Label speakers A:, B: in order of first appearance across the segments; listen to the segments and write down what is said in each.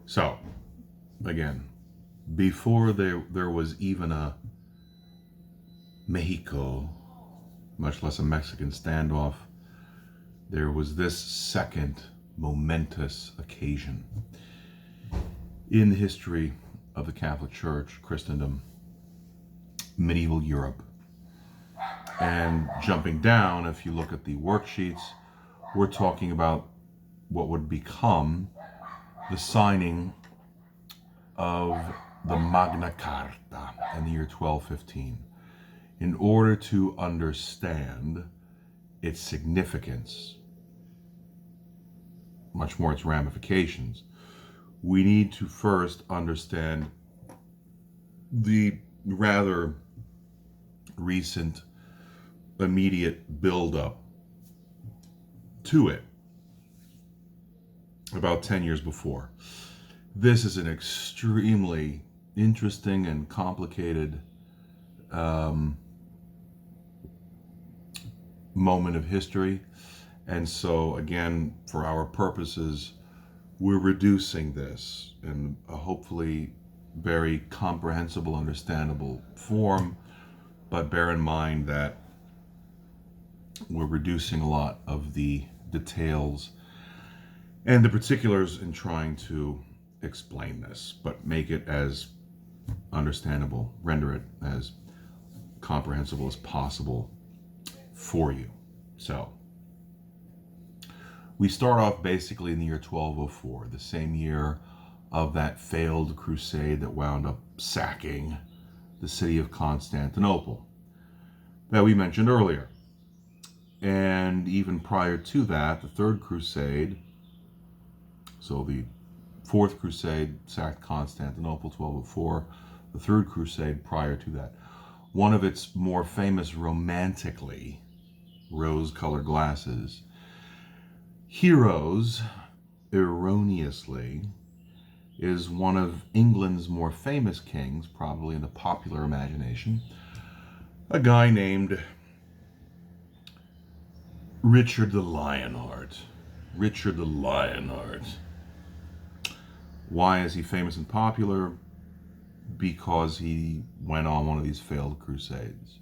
A: So, again, before there was even a Mexico, much less a Mexican standoff, there was this second momentous occasion in the history of the Catholic Church, Christendom, medieval Europe. And jumping down, if you look at the worksheets, we're talking about what would become the signing of the Magna Charta in the year 1215. In order to understand its significance, much more its ramifications, we need to first understand the rather recent immediate build-up to it about 10 years before. This is an extremely interesting and complicated moment of history. And so, again, for our purposes, we're reducing this in a hopefully very comprehensible, understandable form. But bear in mind that we're reducing a lot of the details and the particulars in trying to explain this, but make it as understandable, render it as comprehensible as possible for you. So, we start off basically in the year 1204, the same year of that failed crusade that wound up sacking the city of Constantinople that we mentioned earlier. And even prior to that, the Third Crusade, so the Fourth Crusade sacked Constantinople, 1204, the Third Crusade prior to that. One of its more famous romantically rose-colored glasses heroes, erroneously, is one of England's more famous kings, probably in the popular imagination, a guy named Richard the Lionheart. Richard the Lionheart. Why is he famous and popular? Because he went on one of these failed crusades.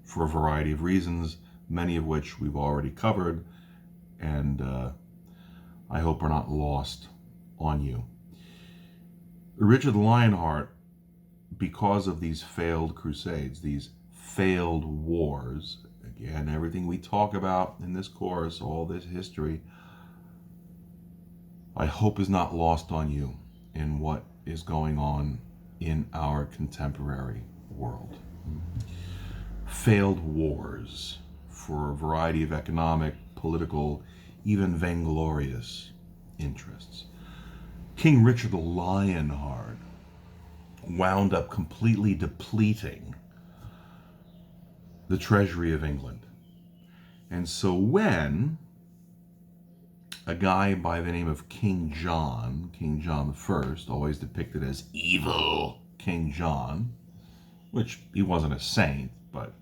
A: For a variety of reasons, many of which we've already covered, and I hope are not lost on you. Richard the Lionheart, because of these failed crusades, these failed wars, again, everything we talk about in this course, all this history, I hope is not lost on you in what is going on in our contemporary world. Failed wars for a variety of economic, political, even vainglorious interests. King Richard the Lionheart wound up completely depleting the treasury of England. And so when a guy by the name of King John I, always depicted as evil King John, which he wasn't a saint, but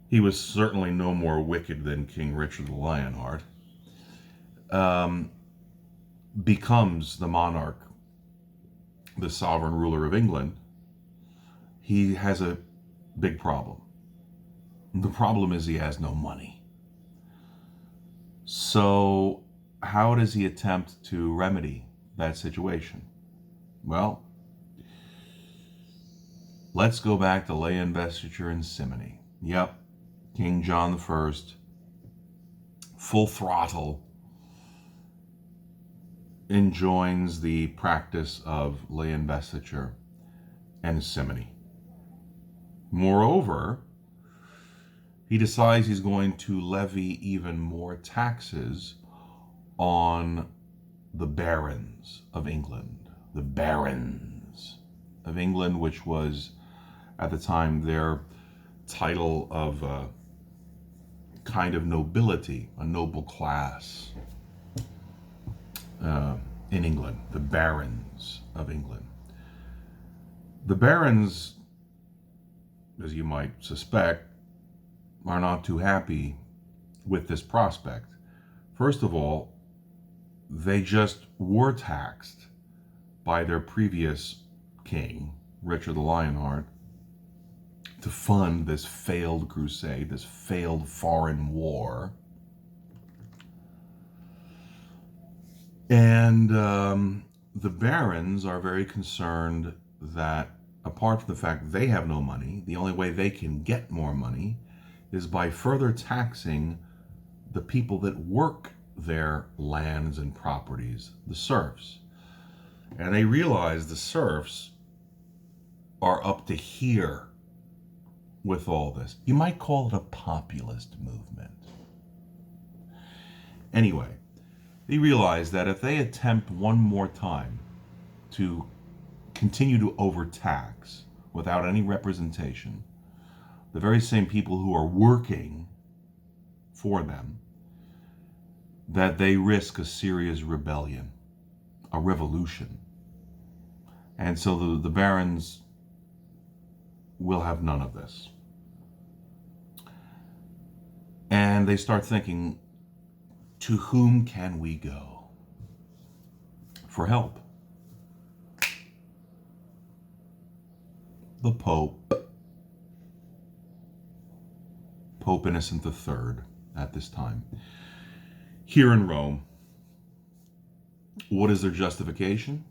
A: he was certainly no more wicked than King Richard the Lionheart, becomes the monarch, the sovereign ruler of England, he has a big problem. The problem is he has no money. So how does he attempt to remedy that situation? Well, let's go back to lay investiture and simony. Yep, King John I, full throttle, enjoins the practice of lay investiture and simony. Moreover, he decides he's going to levy even more taxes on the barons of England. The barons of England, which was at the time their title of kind of nobility, a noble class in England, the barons of England. The barons, as you might suspect, are not too happy with this prospect. First of all, they just were taxed by their previous king, Richard the Lionheart, to fund this failed crusade, this failed foreign war. And the barons are very concerned that, apart from the fact they have no money, the only way they can get more money is by further taxing the people that work their lands and properties, the serfs. And they realize the serfs are up to here with all this. You might call it a populist movement. Anyway, they realize that if they attempt one more time to continue to overtax without any representation, the very same people who are working for them, that they risk a serious rebellion, a revolution. And so the barons will have none of this. And they start thinking, to whom can we go for help? The Pope, Pope Innocent III at this time, here in Rome. What is their justification?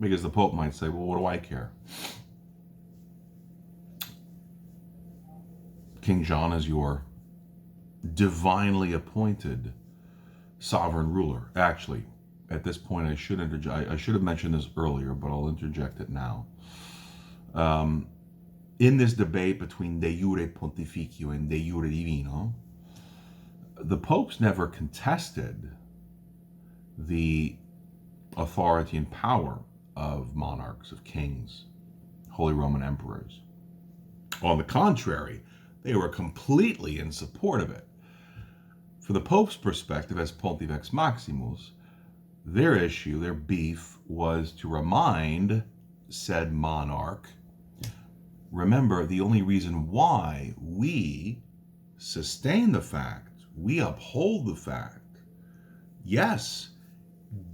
A: Because the Pope might say, well, what do I care? King John is your divinely appointed sovereign ruler. Actually, at this point, I should have mentioned this earlier, but I'll interject it now. In this debate between de jure pontificio and de jure divino, the popes never contested the authority and power of monarchs, of kings, Holy Roman emperors. On the contrary, they were completely in support of it. From the Pope's perspective, as Pontifex Maximus, their issue, their beef, was to remind said monarch, remember, the only reason why we sustain the fact, we uphold the fact, yes,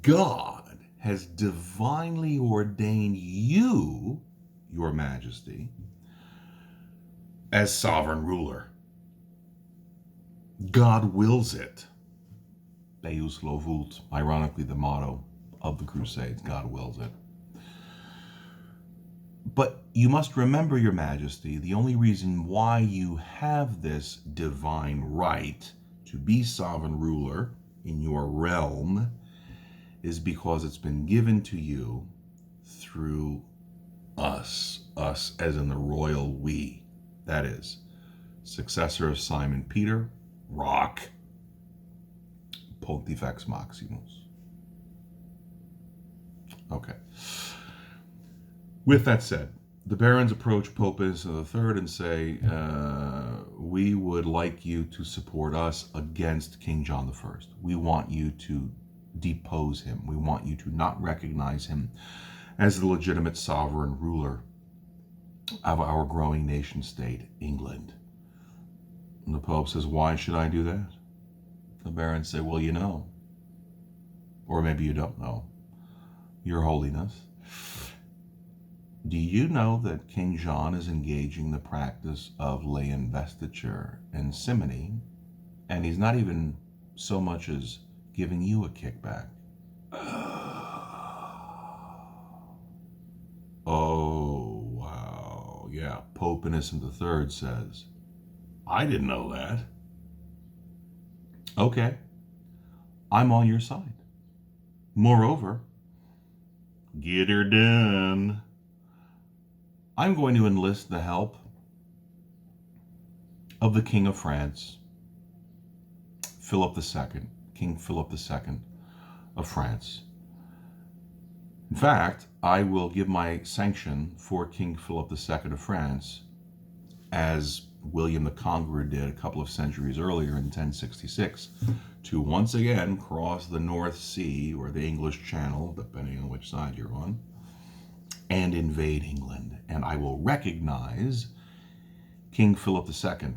A: God has divinely ordained you, your majesty, as sovereign ruler. God wills it. Deus lo vult, ironically the motto of the Crusades, God wills it. But you must remember, your majesty, the only reason why you have this divine right to be sovereign ruler in your realm is because it's been given to you through us as in the royal we. That is, successor of Simon Peter, Rock, Pontifex Maximus. Okay. With that said, the barons approach Pope Innocent III and say, we would like you to support us against King John I. We want you to depose him. We want you to not recognize him as the legitimate sovereign ruler of our growing nation state, England. And the Pope says, why should I do that? The barons say, well, you know, or maybe you don't know, Your Holiness, do you know that King John is engaging the practice of lay investiture and simony, and he's not even so much as giving you a kickback? Oh, wow. Yeah, Pope Innocent III says, I didn't know that. Okay, I'm on your side. Moreover, get her done. I'm going to enlist the help of the King of France, Philip II, King Philip II of France. In fact, I will give my sanction for King Philip II of France, as William the Conqueror did a couple of centuries earlier in 1066, to once again cross the North Sea or the English Channel, depending on which side you're on, and invade England. And I will recognize King Philip II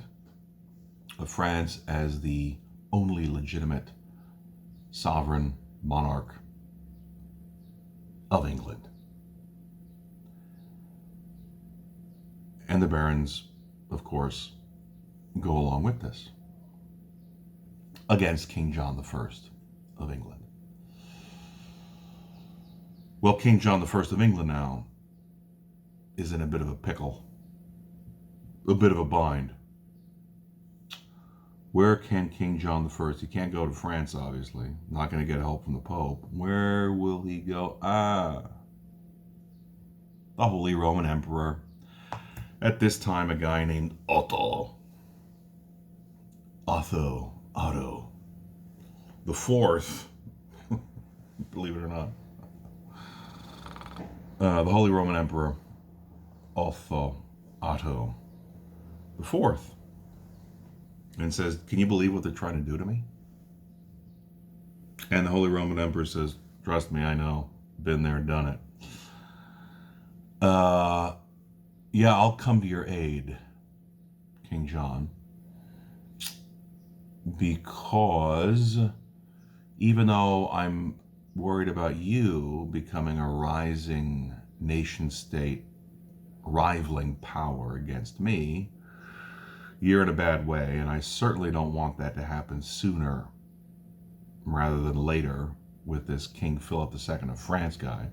A: of France as the only legitimate sovereign monarch of England. And the barons, of course, go along with this against King John I of England. Well, King John I of England now is in a bit of a pickle, a bit of a bind. Where can King John I, he can't go to France, obviously, not going to get help from the Pope. Where will he go? The Holy Roman Emperor. At this time, a guy named Otto the Fourth, believe it or not. The Holy Roman Emperor Otto the Fourth, and says, "Can you believe what they're trying to do to me?" And the Holy Roman Emperor says, "Trust me, I know. Been there, done it. Yeah, I'll come to your aid, King John, because even though I'm worried about you becoming a rising nation state rivaling power against me, you're in a bad way, and I certainly don't want that to happen sooner rather than later with this King Philip II of France guy.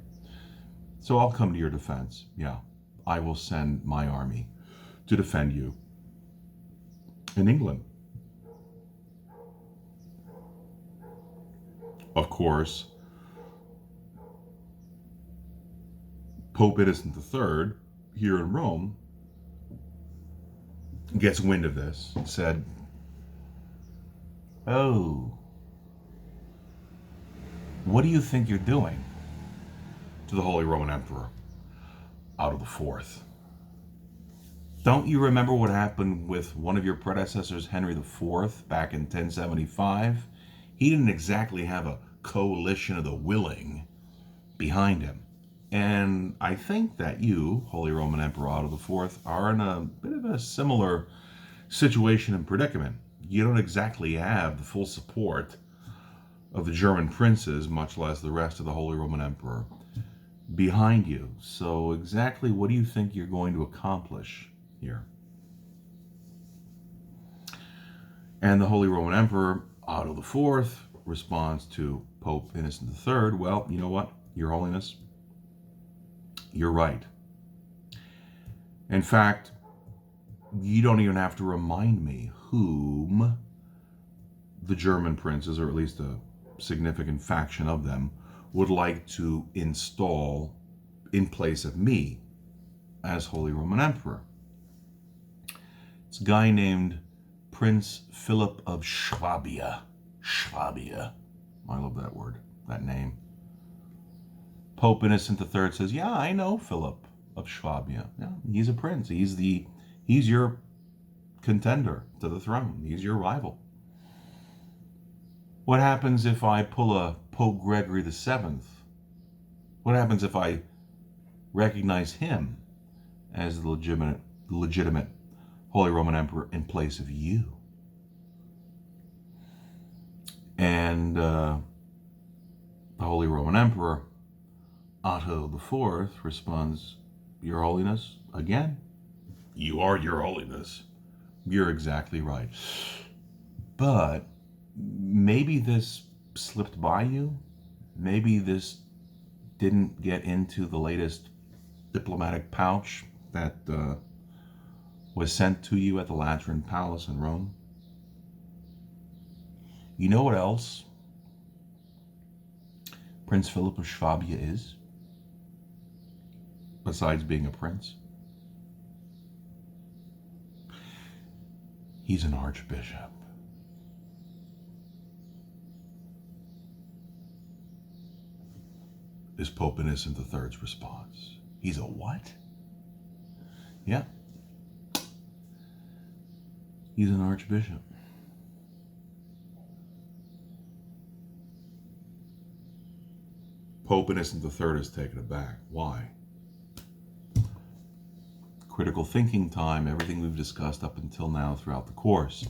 A: So I'll come to your defense. Yeah, I will send my army to defend you in England." Of course, Pope Innocent III here in Rome gets wind of this and said, "Oh, what do you think you're doing?" to the Holy Roman Emperor Otto the Fourth. "Don't you remember what happened with one of your predecessors, Henry IV, back in 1075? He didn't exactly have a coalition of the willing behind him. And I think that you, Holy Roman Emperor Otto IV, are in a bit of a similar situation and predicament. You don't exactly have the full support of the German princes, much less the rest of the Holy Roman Emperor, behind you. So exactly what do you think you're going to accomplish here?" And the Holy Roman Emperor Otto IV responds to Pope Innocent III, "Well, you know what, Your Holiness, you're right. In fact, you don't even have to remind me whom the German princes, or at least a significant faction of them, would like to install in place of me as Holy Roman Emperor. It's a guy named Prince Philip of Swabia. Swabia. I love that word, that name. Pope Innocent III says, "Yeah, I know Philip of Swabia. Yeah, he's a prince. He's your contender to the throne. He's your rival. What happens if I pull a Pope Gregory VII? What happens if I recognize him as the legitimate Holy Roman Emperor in place of you?" And the Holy Roman Emperor Otto IV responds, "Your Holiness, again, you are Your Holiness. You're exactly right. But maybe this slipped by you. Maybe this didn't get into the latest diplomatic pouch that was sent to you at the Lateran Palace in Rome. You know what else Prince Philip of Swabia is, besides being a prince? He's an archbishop." Is Pope Innocent III's response. He's a what? Yeah. He's an archbishop. Pope Innocent III is taken aback. Why? Critical thinking time, everything we've discussed up until now throughout the course.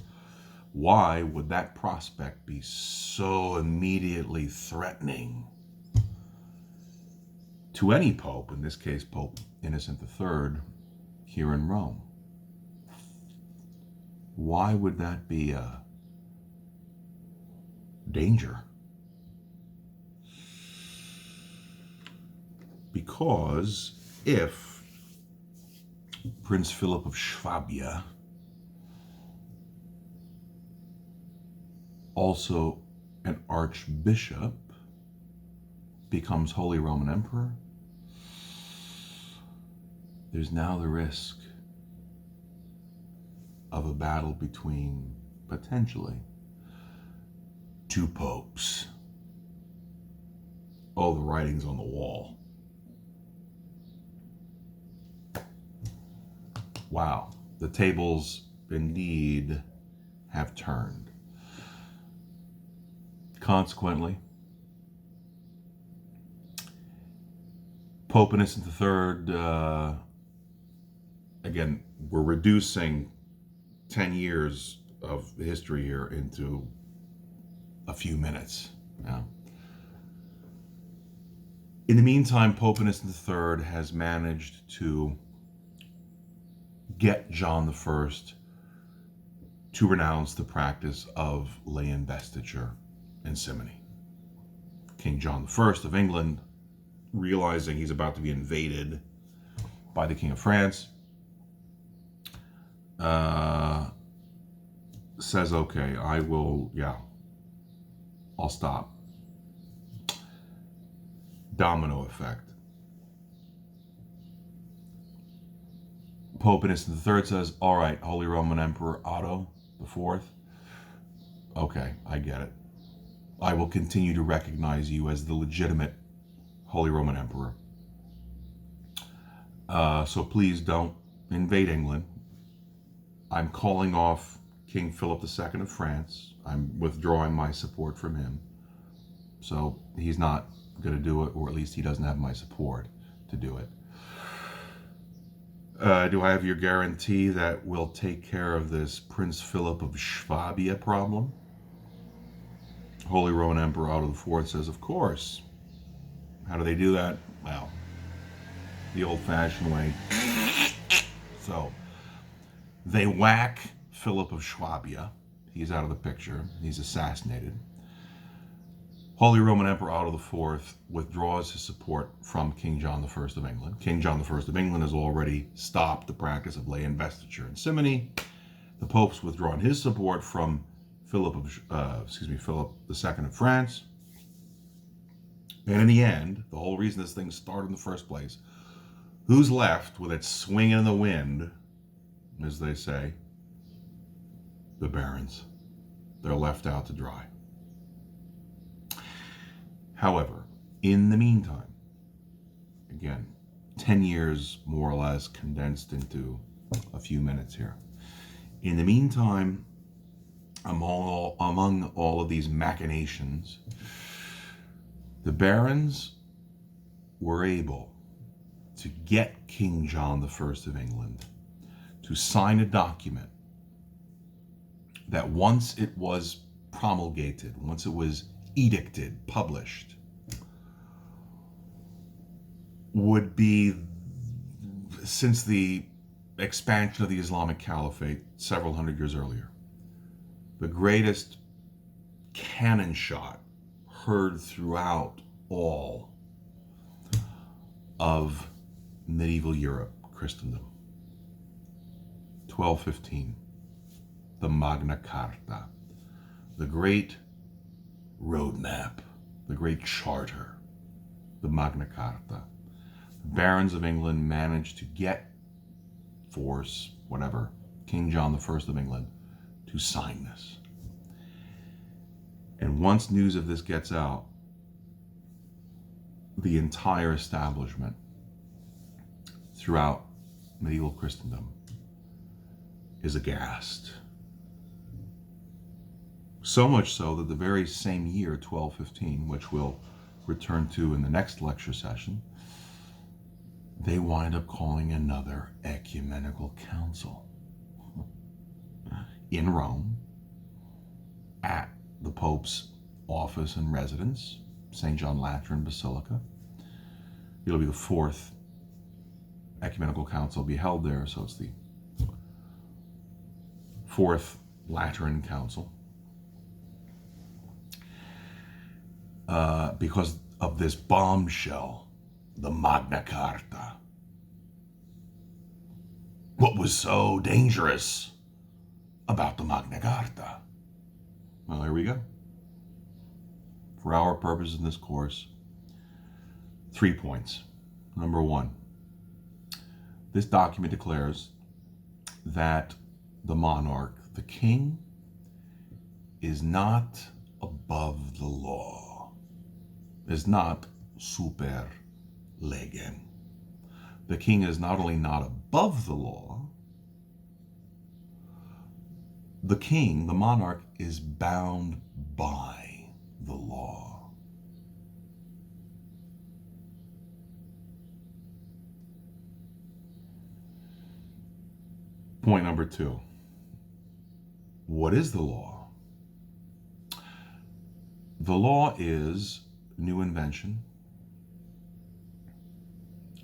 A: Why would that prospect be so immediately threatening to any pope, in this case Pope Innocent III, here in Rome? Why would that be a danger? Because if Prince Philip of Swabia, also an archbishop, becomes Holy Roman Emperor, there's now the risk of a battle between, potentially, two popes. Oh, the writing's on the wall. Wow, the tables indeed have turned. Consequently, Pope Innocent III, again, we're reducing 10 years of history here into a few minutes now. In the meantime, Pope Innocent III has managed to get John I to renounce the practice of lay investiture and simony. King John I of England, realizing he's about to be invaded by the King of France, says, okay, I'll stop. Domino effect. Pope Innocent III says, all right, Holy Roman Emperor Otto IV, okay, I get it. I will continue to recognize you as the legitimate Holy Roman Emperor. So please don't invade England. I'm calling off King Philip II of France. I'm withdrawing my support from him. So he's not going to do it, or at least he doesn't have my support to do it. Do I have your guarantee that we'll take care of this Prince Philip of Swabia problem? Holy Roman Emperor Otto IV says, of course. How do they do that? Well, the old-fashioned way. So, they whack Philip of Swabia. He's out of the picture. He's assassinated. Holy Roman Emperor Otto IV withdraws his support from King John I of England. King John I of England has already stopped the practice of lay investiture and simony. The Pope's withdrawn his support from Philip II of France. And in the end, the whole reason this thing started in the first place, who's left with its swinging in the wind, as they say? The barons. They're left out to dry. However, in the meantime, again, 10 years more or less condensed into a few minutes here. In the meantime, among all of these machinations, the barons were able to get King John I of England to sign a document that once it was promulgated, once it was edicted, published, would be, since the expansion of the Islamic Caliphate several hundred years earlier, the greatest cannon shot heard throughout all of medieval Europe, Christendom. 1215, the Magna Charta, the great roadmap, the great charter, the Magna Charta. The barons of England managed to get, force, whatever, King John I of England to sign this. And once news of this gets out, the entire establishment throughout medieval Christendom is aghast. So much so that the very same year, 1215, which we'll return to in the next lecture session, they wind up calling another ecumenical council in Rome, at the Pope's office and residence, St. John Lateran Basilica. It'll be the fourth ecumenical council be held there, so it's the fourth Lateran Council. Because of this bombshell, the Magna Charta. What was so dangerous about the Magna Charta? Well, here we go. For our purposes in this course, 3 points. Number one, this document declares that the monarch, the king, is not above the law, is not super legem. The king is not only not above the law, the king, the monarch, is bound by the law. Point number two. What is the law? The law is a new invention.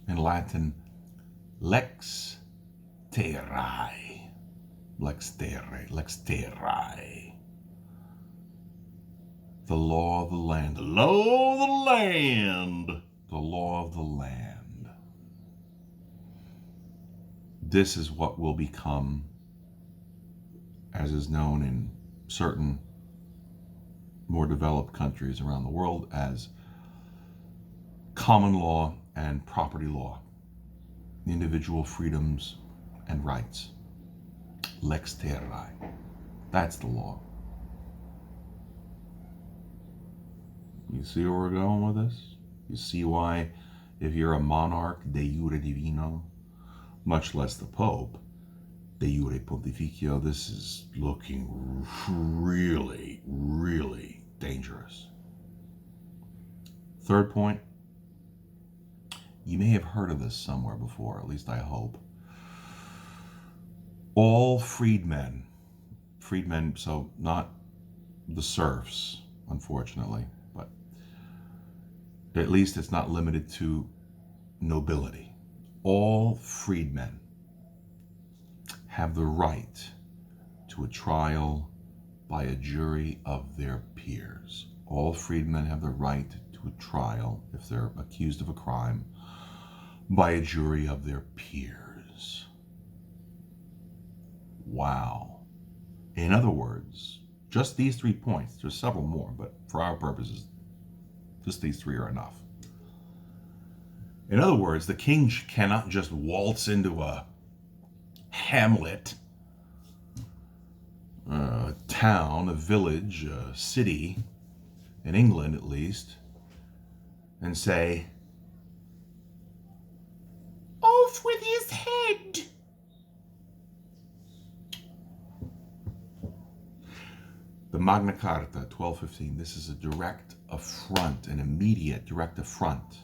A: In Latin, lex terrae. Lex terrae, lex terrae. The law of the land. The law of the land. The law of the land. This is what will become, as is known in certain more developed countries around the world, as common law and property law, individual freedoms and rights. Lex terrae. That's the law. You see where we're going with this? You see why, if you're a monarch, de jure divino, much less the Pope, de jure pontificio, this is looking really, really dangerous. Third point, you may have heard of this somewhere before, at least I hope. All freedmen, so not the serfs, unfortunately, but at least it's not limited to nobility. All freedmen have the right to a trial by a jury of their peers. All freedmen have the right to a trial, if they're accused of a crime, by a jury of their peers. Wow. In other words, just these 3 points, there's several more, but for our purposes, just these 3 are enough. In other words, the king cannot just waltz into a hamlet, a town, a village, a city, in England at least, and say, "Off with his head!" The Magna Charta, 1215, this is a direct affront, an immediate direct affront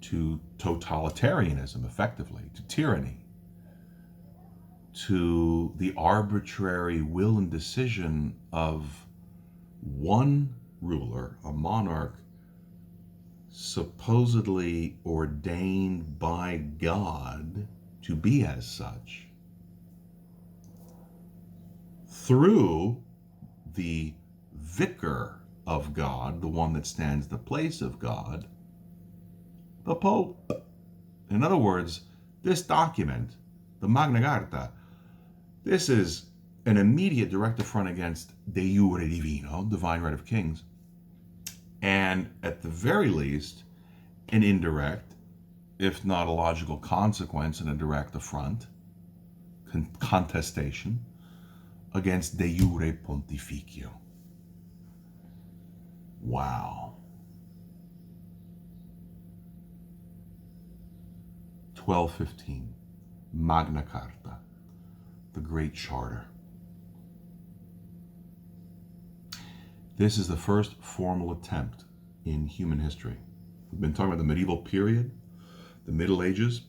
A: to totalitarianism, effectively, to tyranny, to the arbitrary will and decision of one ruler, a monarch, supposedly ordained by God to be as such, through the vicar of God, the one that stands the place of God, the Pope. In other words, this document, the Magna Charta, this is an immediate direct affront against de jure divino, divine right of kings, and at the very least, an indirect, if not a logical consequence, and a direct affront, contestation, against de jure pontificio. Wow. 1215, Magna Charta, the Great Charter. This is the first formal attempt in human history. We've been talking about the medieval period, the Middle Ages,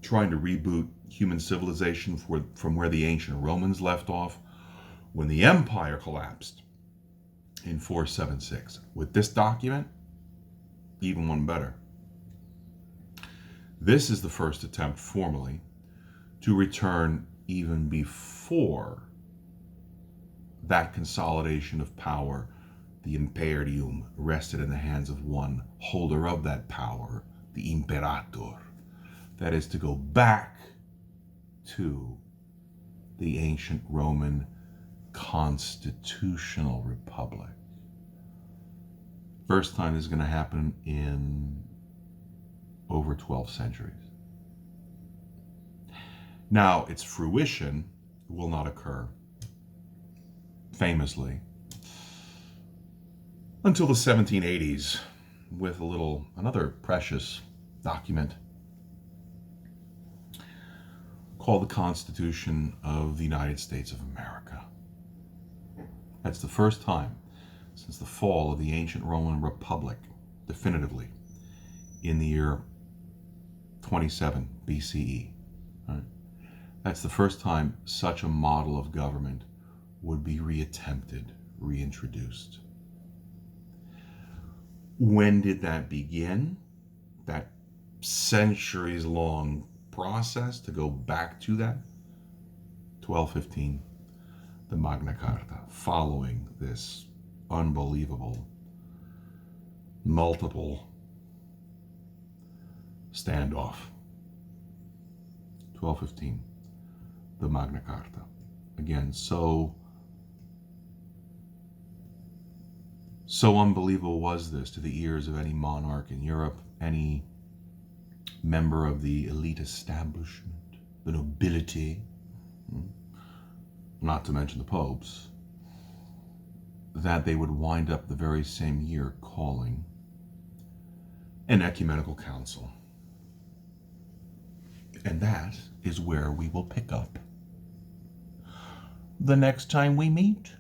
A: trying to reboot human civilization from where the ancient Romans left off, when the empire collapsed in 476. With this document, even one better. This is the first attempt formally to return even before that consolidation of power. The imperium rested in the hands of one holder of that power, the imperator. That is to go back to the ancient Roman constitutional republic. First time this is going to happen in over 12 centuries. Now, its fruition will not occur, famously, until the 1780s with another precious document called the Constitution of the United States of America. That's the first time since the fall of the ancient Roman Republic, definitively, in the year 27 BCE. Right? That's the first time such a model of government would be reattempted, reintroduced. When did that begin? That centuries-long process to go back to that? 1215, the Magna Charta, following this unbelievable, multiple standoff. 1215, the Magna Charta. Again, so unbelievable was this to the ears of any monarch in Europe, any member of the elite establishment, the nobility, not to mention the popes, that they would wind up the very same year calling an ecumenical council. And that is where we will pick up the next time we meet.